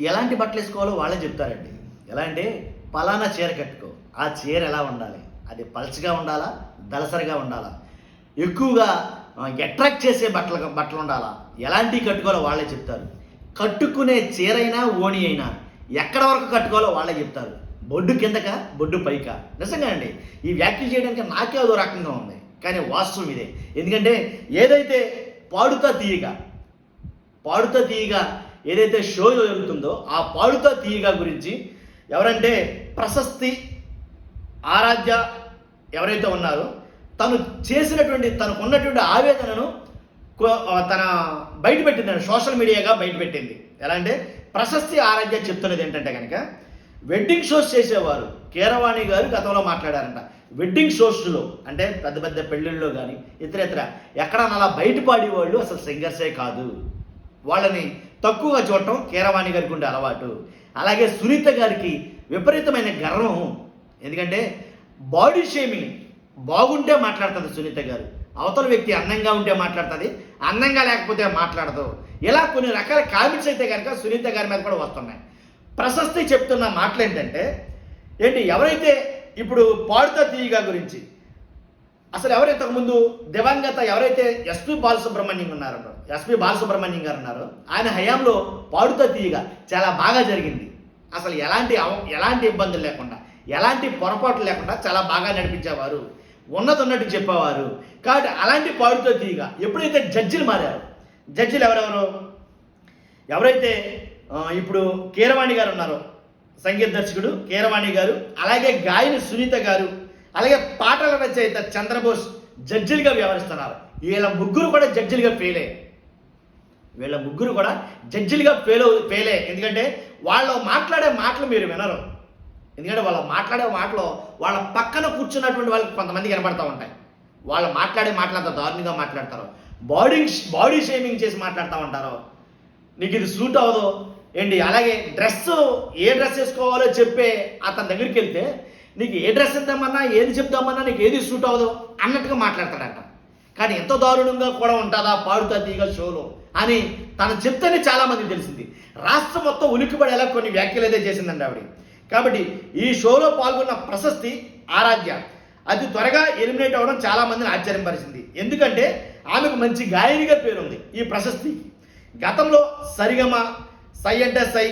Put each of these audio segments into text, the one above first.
ఎలాంటి బట్టలు వేసుకోవాలో వాళ్ళే చెప్తారండి. ఎలా అంటే పలానా చీర కట్టుకో, ఆ చీర ఎలా ఉండాలి, అది పల్చగా ఉండాలా, దళసరిగా ఉండాలా, ఎక్కువగా అట్రాక్ట్ చేసే బట్టలు ఉండాలా, ఎలాంటివి కట్టుకోవాలో వాళ్ళే చెప్తారు. కట్టుకునే చీరైనా ఓణి అయినా ఎక్కడ వరకు కట్టుకోవాలో వాళ్ళే చెప్తారు. బొడ్డు కిందక బొడ్డు పైక. నిజంగా అండి, ఈ వ్యాఖ్యలు చేయడానికి నాకే అదో రకంగా ఉంది, కానీ వాస్తవం ఇదే. ఎందుకంటే ఏదైతే పాడుతా తీయగా ఏదైతే షో జరుగుతుందో ఆ పాడుతా తీయగా గురించి ఎవరంటే ప్రశస్తి ఆరాధ్య ఎవరైతే ఉన్నారో తను చేసినటువంటి తనకున్నటువంటి ఆవేదనను తన బయటపెట్టింది, సోషల్ మీడియాగా బయటపెట్టింది. ఎలా అంటే ప్రశస్తి ఆరాధ్య చెప్తున్నది ఏంటంటే కనుక వెడ్డింగ్ షోస్ చేసేవారు కీరవాణి గారు గతంలో మాట్లాడారంట. వెడ్డింగ్ షోస్లో అంటే పెద్ద పెద్ద పెళ్ళిళ్ళలో కానీ ఇతర ఎక్కడ అలా బయటపాడే వాళ్ళు అసలు సింగర్సే కాదు, వాళ్ళని తక్కువగా చూడటం కీరవాణి గారికి ఉండే అలవాటు. అలాగే సునీత గారికి విపరీతమైన గర్వం. ఎందుకంటే బాడీ షేమింగ్ బాగుంటే మాట్లాడుతుంది సునీత గారు, అవతల వ్యక్తి అందంగా ఉంటే మాట్లాడుతుంది, అందంగా లేకపోతే మాట్లాడదు. ఇలా కొన్ని రకాల కామెంట్స్ అయితే కనుక సునీత గారి మీద కూడా వస్తున్నాయి. ప్రశస్తి చెప్తున్న మాటలు ఏంటంటే ఎవరైతే ఇప్పుడు పాడుతా తీయగా గురించి అసలు ఎవరు ఇంతకుముందు దివంగత ఎవరైతే ఎస్పి బాలసుబ్రహ్మణ్యం గారు ఉన్నారో ఆయన హయాంలో పాడుతా తీయగా చాలా బాగా జరిగింది. అసలు ఎలాంటి ఇబ్బందులు లేకుండా, ఎలాంటి పొరపాట్లు లేకుండా చాలా బాగా నడిపించేవారు, ఉన్నట్టు చెప్పేవారు. కాబట్టి అలాంటి పాడుతా తీయగా ఎప్పుడైతే జడ్జిలు మారారు, జడ్జిలు ఎవరైతే ఇప్పుడు కీరవాణి గారు ఉన్నారో సంగీత దర్శకుడు కీరవాణి గారు, అలాగే గాయని సునీత గారు, అలాగే పాటల రచయిత చంద్రబోస్ జడ్జిలుగా వ్యవహరిస్తున్నారు. వీళ్ళ ముగ్గురు కూడా జడ్జిలుగా ఫెయిలే. ఎందుకంటే వాళ్ళు మాట్లాడే మాటలు మీరు వినరు. ఎందుకంటే వాళ్ళు మాట్లాడే మాటలు వాళ్ళ పక్కన కూర్చున్నటువంటి వాళ్ళకి కొంతమంది కనబడతా ఉంటాయి. వాళ్ళు మాట్లాడే మాటలు అంత దారుణంగా మాట్లాడతారు, బాడీ షేమింగ్ చేసి మాట్లాడుతూ ఉంటారు. నీకు ఇది సూట్ అవ్వదు అలాగే ఏ డ్రెస్ వేసుకోవాలో చెప్పే అతని దగ్గరికి వెళ్తే నీకు ఏ డ్రెస్ ఇద్దామన్నా ఏది చెప్దామన్నా నీకు ఏది సూట్ అవ్వదు అన్నట్టుగా మాట్లాడతాడంట. కానీ ఎంత దారుణంగా కూడా ఉంటుందా పాడుతా తీగ షోలో అని తను చెప్తేనే చాలామందికి తెలిసింది. రాష్ట్రం మొత్తం ఉలిక్కిపడేలా కొన్ని వ్యాఖ్యలు అయితే చేసిందండి ఆవిడ. కాబట్టి ఈ షోలో పాల్గొన్న ప్రశస్తి ఆరాధ్య అతి త్వరగా ఎలిమినేట్ అవ్వడం చాలామందిని ఆశ్చర్యపరిచింది. ఎందుకంటే ఆమెకు మంచి గాయనిగా పేరుంది ఈ ప్రశస్తికి. గతంలో సరిగమ, సై అంటే సై,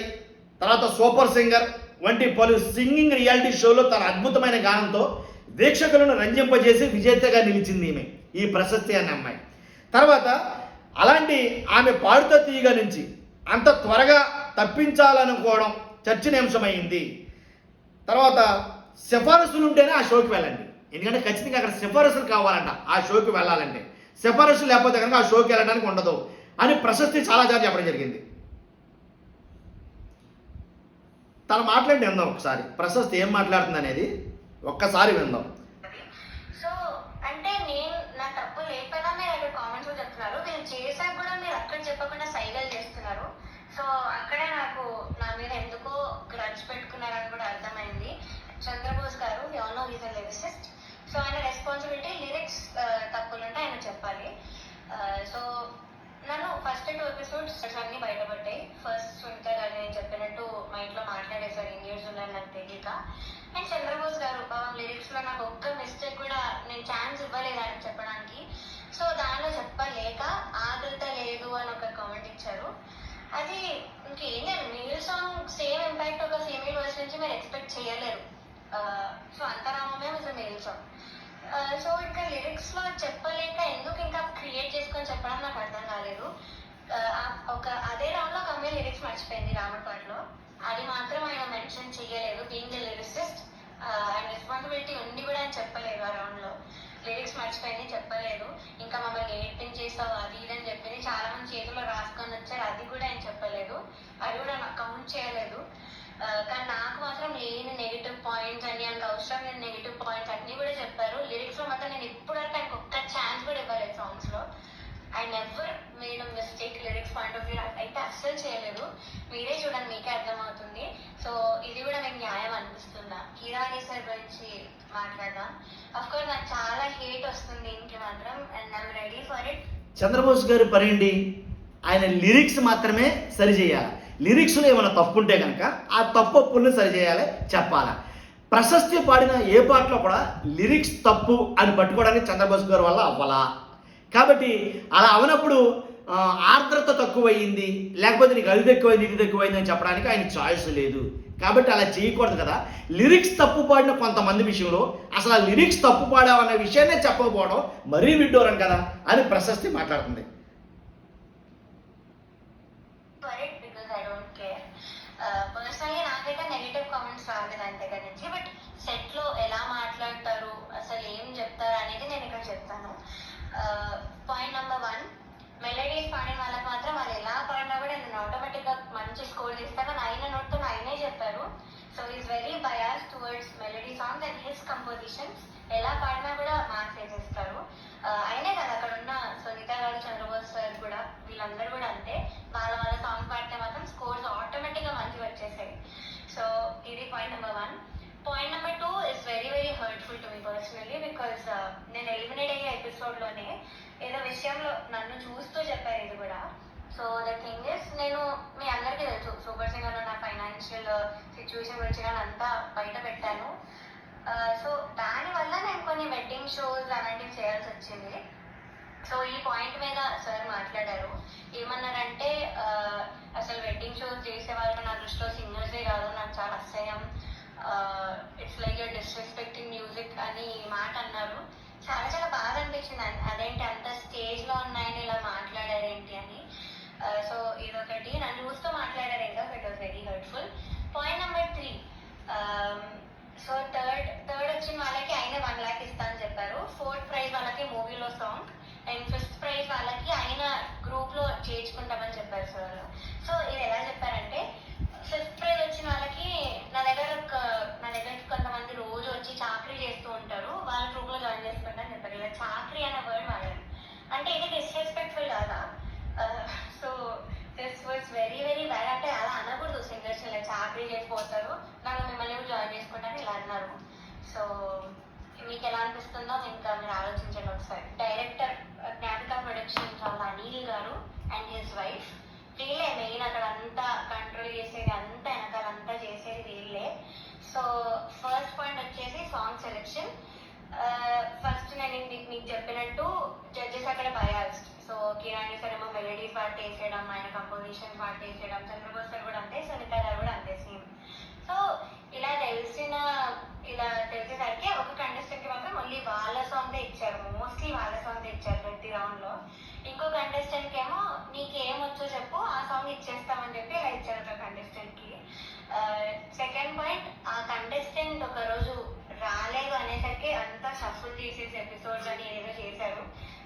తర్వాత సూపర్ సింగర్ వంటి పలు సింగింగ్ రియాలిటీ షోలో తన అద్భుతమైన గానంతో వీక్షకులను రంజింపజేసి విజేతగా నిలిచింది ఈ ప్రశస్తి అనే అమ్మాయి. తర్వాత అలాంటి ఆమె పాడుతా తీయగా నుంచి అంత త్వరగా తప్పించాలనుకోవడం చర్చనీయాంశమైంది. తర్వాత సిఫారసులు ఉంటేనే ఆ షోకి వెళ్ళండి. ఎందుకంటే ఖచ్చితంగా అక్కడ సిఫారసులు కావాలంట ఆ షోకి వెళ్ళాలంటే. సిఫారసులు లేకపోతే కనుక ఆ షోకి వెళ్ళడానికి ఉండదు అని ప్రశస్తి చాలాసార్లు చెప్పడం జరిగింది. తను మాట్లాడి విందాం ఒకసారి, ప్రశస్తి ఏం మాట్లాడుతుంది అనేది ఒక్కసారి విందాం. సో అంటే నా తప్పు లేకపోయినా మీరు అక్కడ కామెంట్స్ చెప్తున్నారు, మీరు చేశాక కూడా మీరు అక్కడ చెప్పకుండా సైగలు చేస్తున్నారు. సో అక్కడే నాకు నా మీద ఎందుకో గ్రడ్జ్ పెట్టుకున్నారని కూడా అర్థమైంది. చంద్రబోస్ గారు ఈజ్ అ లిరిసిస్ట్. సో ఆయన రెస్పాన్సిబిలిటీ లిరిక్స్ తప్పులుంటే ఆయన చెప్పాలి. సో నన్ను ఫస్ట్ 2 ఎపిసోడ్స్ అన్ని బయటపడ్డాయి. ఫస్ట్ సునీత గారు నేను చెప్పినట్టు మా ఇంట్లో మాట్లాడేశారు ఇంగ్లీష్ ఉన్నాయని నాకు తెలియక. అండ్ చంద్రబోస్ గారు లిరిక్స్ లో నాకు ఒక్క మిస్టేక్ కూడా నేను ఛాన్స్ ఇవ్వలేదు ఆయన చెప్పడానికి. సో దానిలో చెప్పలేక ఆకలిత లేదు అని ఒక కామెంట్ ఇచ్చారు. అది ఇంకేం లేదు, మేల్ సాంగ్ సేమ్ ఇంపాక్ట్ ఒక ఫీమేల్ వర్స్ నుంచి మీరు ఎక్స్పెక్ట్ చేయలేరు. సో అంతరామమే అసలు మేల్ సాంగ్. సో ఇంకా లిరిక్స్ లో చెప్పలేక ఎందుకు ఇంకా క్రియేట్ చేసుకొని చెప్పడం నాకు అర్థం కాలేదు. అదే రౌండ్ లో ఒక అమ్మాయి లిరిక్స్ మర్చిపోయింది రాముడి పాటలో, అది మాత్రం ఆయన మెన్షన్ చేయలేదు. బీయింగ్ ద లిరిసిస్ట్ ఆయన రెస్పాన్సిబిలిటీ ఉండి కూడా ఆయన చెప్పలేదు. ఆ రౌండ్ లో లిరిక్స్ మర్చిపోయింది చెప్పలేదు. ఇంకా మమ్మల్ని ఏడ్పించేస్తావు అది ఇదని చెప్పింది, చాలా మంది చేతిలో రాసుకొని వచ్చారు, అది కూడా ఆయన చెప్పలేదు, అది కూడా నాకు కౌంట్ చేయలేదు. కానీ నాకు మాత్రం లేని నెగిటివ్ పాయింట్స్ అన్ని అంత అవసరం లేని నెగిటివ్ పాయింట్స్ అన్ని కూడా చెప్పారు. లిరిక్స్ లో మాత్రం నేను ఇప్పటివరకు ఆయనకు ఒక్క ఛాన్స్ కూడా ఇవ్వలేదు సాంగ్స్ లో. I never made a mistake lyrics point of view అయితే అస్సలు చేయలేదు. మీరే చూడండి, మీకే అర్థమవుతుంది. సో ఇది కూడా మీకు న్యాయం అనిపిస్తుందా? కీరవాణి సార్ గురించి మాట్లాడదాం. అఫ్ కోర్స్ నాకు చాలా హేట్ వస్తుంది ఇంటి మాత్రం, and I'm ready for it. Chandrabose గారు పరేంటి, ఆయన లిరిక్స్ మాత్రమే సరి చేయాలి. లిరిక్స్లో ఏమైనా తప్పు ఉంటే కనుక ఆ తప్పు ఒప్పుల్ని సరిచేయాలి, చెప్పాలి. ప్రశస్తి పాడిన ఏ పాటలో కూడా లిరిక్స్ తప్పు అని పట్టుకోవడానికి చంద్రబోస్ గారి వల్ల అవ్వాలా. కాబట్టి అలా అవనప్పుడు ఆర్ద్రత తక్కువయింది, లేకపోతే నీకు అది తక్కువైంది ఇది తక్కువైంది అని చెప్పడానికి ఆయన చాయిస్ లేదు. కాబట్టి అలా చేయకూడదు కదా. లిరిక్స్ తప్పు పాడిన కొంతమంది విషయంలో అసలు ఆ లిరిక్స్ తప్పు పాడావన్న విషయాన్నే చెప్పకపోవడం మరీ విడ్డూరం కదా అని ప్రశస్తి మాట్లాడుతుంది. పర్సనలీ నాకైతే నెగిటివ్ కామెంట్స్ రాలేదు ఆయన దగ్గర నుంచి. బట్ సెట్ లో ఎలా మాట్లాడతారు, అసలు ఏం చెప్తారు అనేది నేను ఇక్కడ చెప్తాను. పాయింట్ నెంబర్ 1, మెలడీస్ పాడిన వాళ్ళకి మాత్రం వాళ్ళు ఎలా పాడినా కూడా నేను ఆటోమేటిక్ గా మంచి స్కోర్ చేస్తాను అని ఆయన నోట్తో ఆయనే చెప్పారు. So is very bias towards melody songs and his compositions. ఎలా పాడినా కూడా మార్క్స్ వేసేస్తారు. ఆయనే కదా అక్కడ ఉన్న సునీత గారు, చంద్రబోస్ సార్ కూడా, వీళ్ళందరూ కూడా అంతే. వాళ్ళ సాంగ్ పాడితే మాత్రం స్కోర్స్ ఆటోమేటిక్ గా మంచిగా వచ్చేసాయి. సో ఇది point number 1. Point number 2 is very very hurtful to me personally, because నేను ఎలిమినేట్ అయ్యే ఎపిసోడ్ లోనే ఏదో విషయంలో నన్ను చూస్తూ చెప్పారు ఇది కూడా. సో ద థింగ్ ఇస్, నేను మీ అందరికీ తెలుసు సూపర్ సింగర్ లో నా ఫైనాన్షియల్ సిచ్యువేషన్ గురించి నేను అంతా బయట పెట్టాను. సో దానివల్ల నేను కొన్ని వెడ్డింగ్ షోస్ అలాంటివి చేయాల్సి వచ్చింది. సో ఈ పాయింట్ మీద సార్ మాట్లాడారు. ఏమన్నారంటే అసలు వెడ్డింగ్ షోస్ చేసే వాళ్ళు నా దృష్టిలో సింగర్సే కాదు, నాకు చాలా అసహ్యం, it's like your disrespecting music అని ఈ మాట అన్నారు. చాలా చాలా బాధ అనిపించింది. అదేంటి అంత స్టేజ్ లో ఉన్నాయని ఇలా మాట్లాడారేంటి అని. సో ఇదొకటి, నన్ను చూస్తూ మాట్లాడారు ఇంకా, it was very hurtful. Point number 3, so third వచ్చిన వాళ్ళకి ఆయన 1 lakh ఇస్తా అని చెప్పారు. 4th ప్రైజ్ వాళ్ళకి మూవీలో సాంగ్, అండ్ 5th ప్రైజ్ వాళ్ళకి ఆయన గ్రూప్ లో చేర్చుకుంటామని చెప్పారు సార్. సో ఇది ఎలా చెప్పారంటే, 5th ప్రైజ్ వచ్చిన వాళ్ళకి నా దగ్గర కొంతమంది రోజు వచ్చి చాకరీ చేస్తూ ఉంటారు, వాళ్ళ గ్రూప్ లో జాయిన్ చేసుకుంటారని చెప్పారు. ఇలా చాకరీ అనే వర్డ్ వాడారు. అంటే ఇది డిస్రెస్పెక్ట్ఫుల్ కాదా? So this was very very bad. అంటే అలా అనకూడదు సింగర్స్, ఇలా చాకరీ చేసిపోతారు, నన్ను మిమ్మల్ని కూడా జాయిన్ చేసుకుంటారని ఇలా అన్నారు. సో మీకు ఎలా అనిపిస్తుందో ఇంకా మీరు ఆలోచించండి ఒకసారి. డైరెక్టర్ జ్ఞాపిక ప్రొడక్షన్స్ వాళ్ళ అనిల్ గారు అండ్ హిస్ వైఫ్, వీళ్ళే మెయిన్ అక్కడ అంతా కంట్రోల్ చేసేది, అంతా వెనకాలంతా చేసేది వీళ్ళే. సో ఫస్ట్ పాయింట్ వచ్చేసి సాంగ్ సెలెక్షన్. ఫస్ట్ నేను మీకు చెప్పినట్టు జడ్జెస్ అక్కడ బయాస్డ్. సో కిరాణి సార్ ఏమో మెలడీస్ పార్ట్ వేసేయడం, ఆయన కంపోజిషన్ పార్ట్ వేసేయడం, చంద్రబోస్ సార్ కూడా అంతే, సునీత గారు కూడా అంతే సేమ్. సో ఇలా తెలిసేసరికి ఒక కంటెస్టెంట్ కి మాత్రం మళ్ళీ వాళ్ళ సాంగ్ ఇచ్చారు, మోస్ట్లీ వాళ్ళ సాంగ్ ఇచ్చారు ప్రతి రౌండ్ లో. ఇంకో కంటెస్టెంట్ కి ఏమో నీకేమొచ్చో చెప్పు ఆ సాంగ్ ఇచ్చేస్తామని చెప్పి ఇలా ఇచ్చారు ఒక కంటెస్టెంట్ కి. సెకండ్ పాయింట్, ఆ కంటెస్టెంట్ ఒక రోజు రాలేదు అనేసరికి అంతా షఫుల్ చేసేసి ఎపిసోడ్స్ అని ఏదో చేశారు.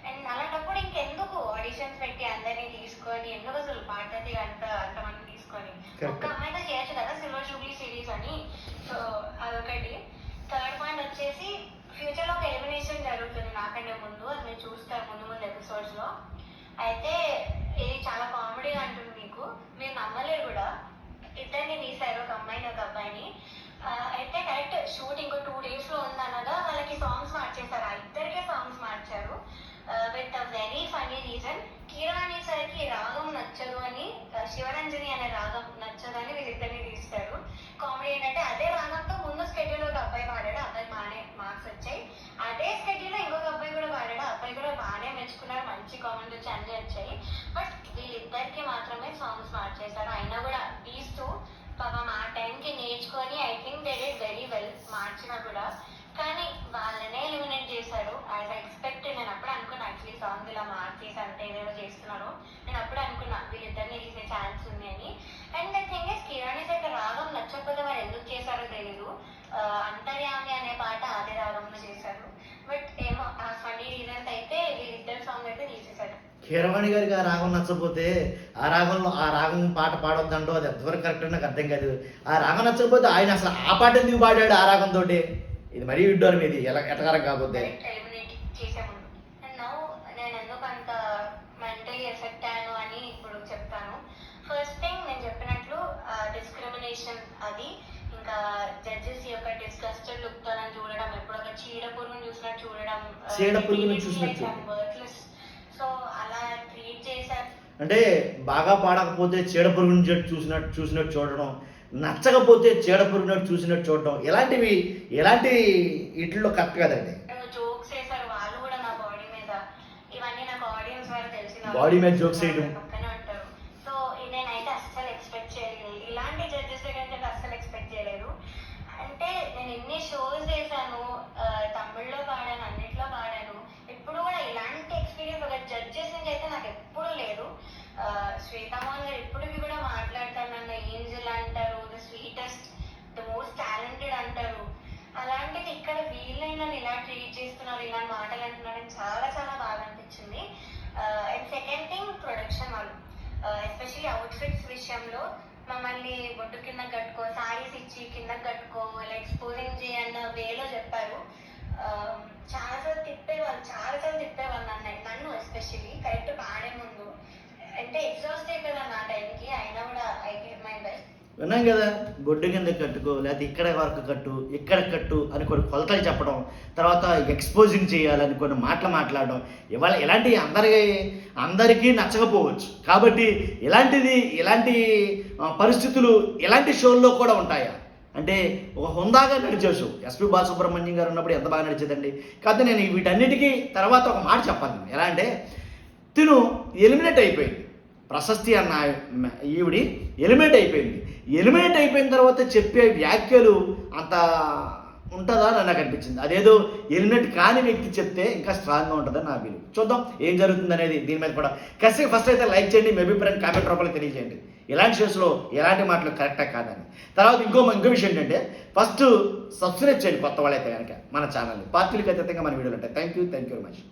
అండ్ అలాంటప్పుడు ఇంకెందుకు ఆడిషన్స్ పెట్టి అందరినీ తీసుకొని, ఎందుకు అసలు పాటది అంతమంది తీసుకొని ఒక్క అమ్మాయితో చేయొచ్చు కదా సిల్వర్ జూబ్లీ సిరీస్ అని. సో అదొకటి. థర్డ్ పాయింట్ వచ్చేసి, ఫ్యూచర్ లో ఒక ఎలిమినేషన్ జరుగుతుంది నాకంటే ముందు, అది నేను చూస్తాను ముందు ఎపిసోడ్స్ లో. అయితే ఇది చాలా కామెడీ అంటుంది మీకు, మీరు నమ్మలేరు కూడా. ఇద్దరిని తీశారు, ఒక అమ్మాయిని ఒక అబ్బాయిని. అయితే కరెక్ట్ షూట్ ఇంకో 2 days లో ఉందనగా వాళ్ళకి సాంగ్స్ మార్చేశారు, ఆ ఇద్దరికే సాంగ్స్ మార్చారు with a very funny reason. కిరాణి సార్కి రాగం నచ్చదు అని, శివరంజని అనే రాగం నచ్చదని వీళ్ళిద్దరిని తీస్తారు. కామెడీ ఏంటంటే అదే రాగంతో ముందు స్కెడ్యూల్ ఒక అబ్బాయి పాడాడు, అబ్బాయి బాగానే మార్క్స్ వచ్చాయి. అదే స్కెడ్యూల్ లో ఇంకొక అబ్బాయి కూడా పాడాడు, అబ్బాయి కూడా బాగానే మెచ్చుకున్నారు, మంచి కామెంట్ వచ్చి అన్నీ వచ్చాయి. బట్ వీళ్ళిద్దరికి మాత్రమే సాంగ్స్ మార్చేశారు. అయినా కూడా తీస్తూ పాపం ఆ టైంకి నేర్చుకొని I think they did very well మార్చినా కూడా. కానీ వాళ్ళనే ఎలిమినేట్ చేశారు యాజ్ ఐ ఎక్స్పెక్టెడ్. నేను అప్పుడు అనుకున్నా యాక్చువల్లీ సాంగ్ ఇలా మార్చేసి అంటే ఏదేదో చేస్తున్నారు, నేను అప్పుడు అనుకున్నా వీళ్ళిద్దరిని తీసే ఛాన్స్ ఉంది అని. అండ్ ద థింగ్ ఇస్, కిరాణి దగ్గర రాగం నచ్చకపోతే వారు ఎందుకు చేశారో తెలీదు. అంతర్యామి అనే పాట అదే రాగంలో చేశారు. బట్ ఏమో ఆ ఫన్నీ రీజన్స్ అయితే వీళ్ళిద్దరు సాంగ్ అయితే తీసేశారు. కీరవాణి గారికి ఆ రాగం నచ్చకపోతే ఆ రాగం పాట పాడొద్దంటో అది ఎంతవరకు కరెక్ట్ నాకు అర్థం కాదు. ఆ రాగం నచ్చకపోతే ఆయన అసలు ఆ పాట ఎందుకు పాడాడు ఆ రాగంతో? ఇది మరీ విడ్డోరం, ఇది ఎటకారం కాకపోతే. నేను ఎందుకు అంత మెంటలీ ఎఫెక్ట్ అయ్యాను అని ఇప్పుడు చెప్తాను. ఫస్ట్ థింగ్ నేను చెప్పినట్లు డిస్క్రిమినేషన్, అది ఇంకా జడ్జెస్ యొక్క డిస్గస్టెడ్ లుక్ తో చూడడం, ఎప్పుడు ఒక చీడ పురుగును చూసినట్టు చూడడం, వర్త్లెస్. సో అలా ట్రీట్ చేశారు. అంటే బాగా పాడకపోతే చీడపురుగుని చూసినట్టు చూడడం, నచ్చకపోతే చీడపురుగునట్టు చూసినట్టు చూడడం, ఎలాంటి వీటిల్లో కరెక్ట్ కదండి. జోక్స్ వేసారు వాళ్ళు కూడా నా బాడీ మీద. ఇవన్నీ నాకు ఆడియన్స్ ద్వారా తెలిసిన బాడీ మీద జోక్స్ వేయడం పక్కనే ఉంటారు. సో నేనైతే అస్సలు ఎక్స్పెక్ట్ చేయలేదు, ఇలాంటి జడ్జెస్ దగ్గర నుంచి అస్సలు ఎక్స్పెక్ట్ చేయలేదు. అంటే నేను ఎన్ని షోస్ చేశాను, తమిళ్లో పాడాను, అన్నిట్లో పాడాను, ఎప్పుడు కూడా ఇలాంటి ఎక్స్పీరియన్స్ ఒక జడ్జెస్ నుంచి అయితే నాకు ఎప్పుడూ లేదు. శ్వేతామోహన్ గారు ఇప్పటికి కూడా మాట్లాడతారు, నన్ను ఏంజల్ అంటారు, the sweetest, the most talented అంటారు. అలాంటిది ఇక్కడ వీళ్ళైనా ఇలా ట్రీట్ చేస్తున్నారు, ఇలా మాటలు అంటున్నారని చాలా చాలా బాగా అనిపించింది. అండ్ సెకండ్ థింగ్, ప్రొడక్షన్ వాళ్ళు ఎస్పెషల్లీ అవుట్ఫిట్స్ విషయంలో మమ్మల్ని బొడ్డు కింద కట్టుకో, సారీస్ ఇచ్చి కింద కట్టుకో, ఇలా ఎక్స్పోజింగ్ చేయన్న వేలో చెప్పారు. చాలాసార్లు తిప్పేవాళ్ళు నన్ను ఎస్పెషల్లీ కరెక్ట్ పాడే ముందు. అంటే ఎగ్జాస్ట్ అయిపోయాను నా టైంకి, అయినా కూడా ఐ గివ్ మై బెస్ట్. విన్నాం కదా, బొడ్డు కింద కట్టుకో, లేకపోతే ఇక్కడ వరకు కట్టు, ఇక్కడ కట్టు అని కొన్ని కొలతలు చెప్పడం, తర్వాత ఎక్స్పోజింగ్ చేయాలని కొన్ని మాటలు మాట్లాడడం. ఇవాళ ఇలాంటి అందరికీ నచ్చకపోవచ్చు. కాబట్టి ఇలాంటి పరిస్థితులు ఇలాంటి షోల్లో కూడా ఉంటాయా అంటే ఒక హుందాగా నడిచే షో. ఎస్పి బాలసుబ్రహ్మణ్యం గారు ఉన్నప్పుడు ఎంత బాగా నడిచేదండి. కాకపోతే నేను వీటన్నిటికీ తర్వాత ఒక మాట చెప్పాలి. ఎలా అంటే తిను ఎలిమినేట్ అయిపోయింది, ప్రశస్తి అన్న ఈవిడి ఎలిమినేట్ అయిపోయిన తర్వాత చెప్పే వ్యాఖ్యలు అంత ఉంటుందా అని నాకు అనిపించింది. అదేదో ఎలిమినేట్ కాని వ్యక్తి చెప్తే ఇంకా స్ట్రాంగ్గా ఉంటుందని నా ఫీలింగ్. చూద్దాం ఏం జరుగుతుంది అనేది. దీని మీద కూడా ఖచ్చితంగా ఫస్ట్ అయితే లైక్ చేయండి, మీ అభిప్రాయం కామెంట్ రూపంలో తెలియజేయండి. ఇలాంటి షోస్లో ఎలాంటి మాటలు కరెక్టా కాదని. తర్వాత ఇంకో విషయం ఏంటంటే ఫస్ట్ సబ్స్క్రైబ్ చేయండి కొత్త వాళ్ళైతే కనుక మన ఛానల్ని. పార్టీలకు అతీతంగా మన వీడియోలు ఉంటాయి. Thank you very much.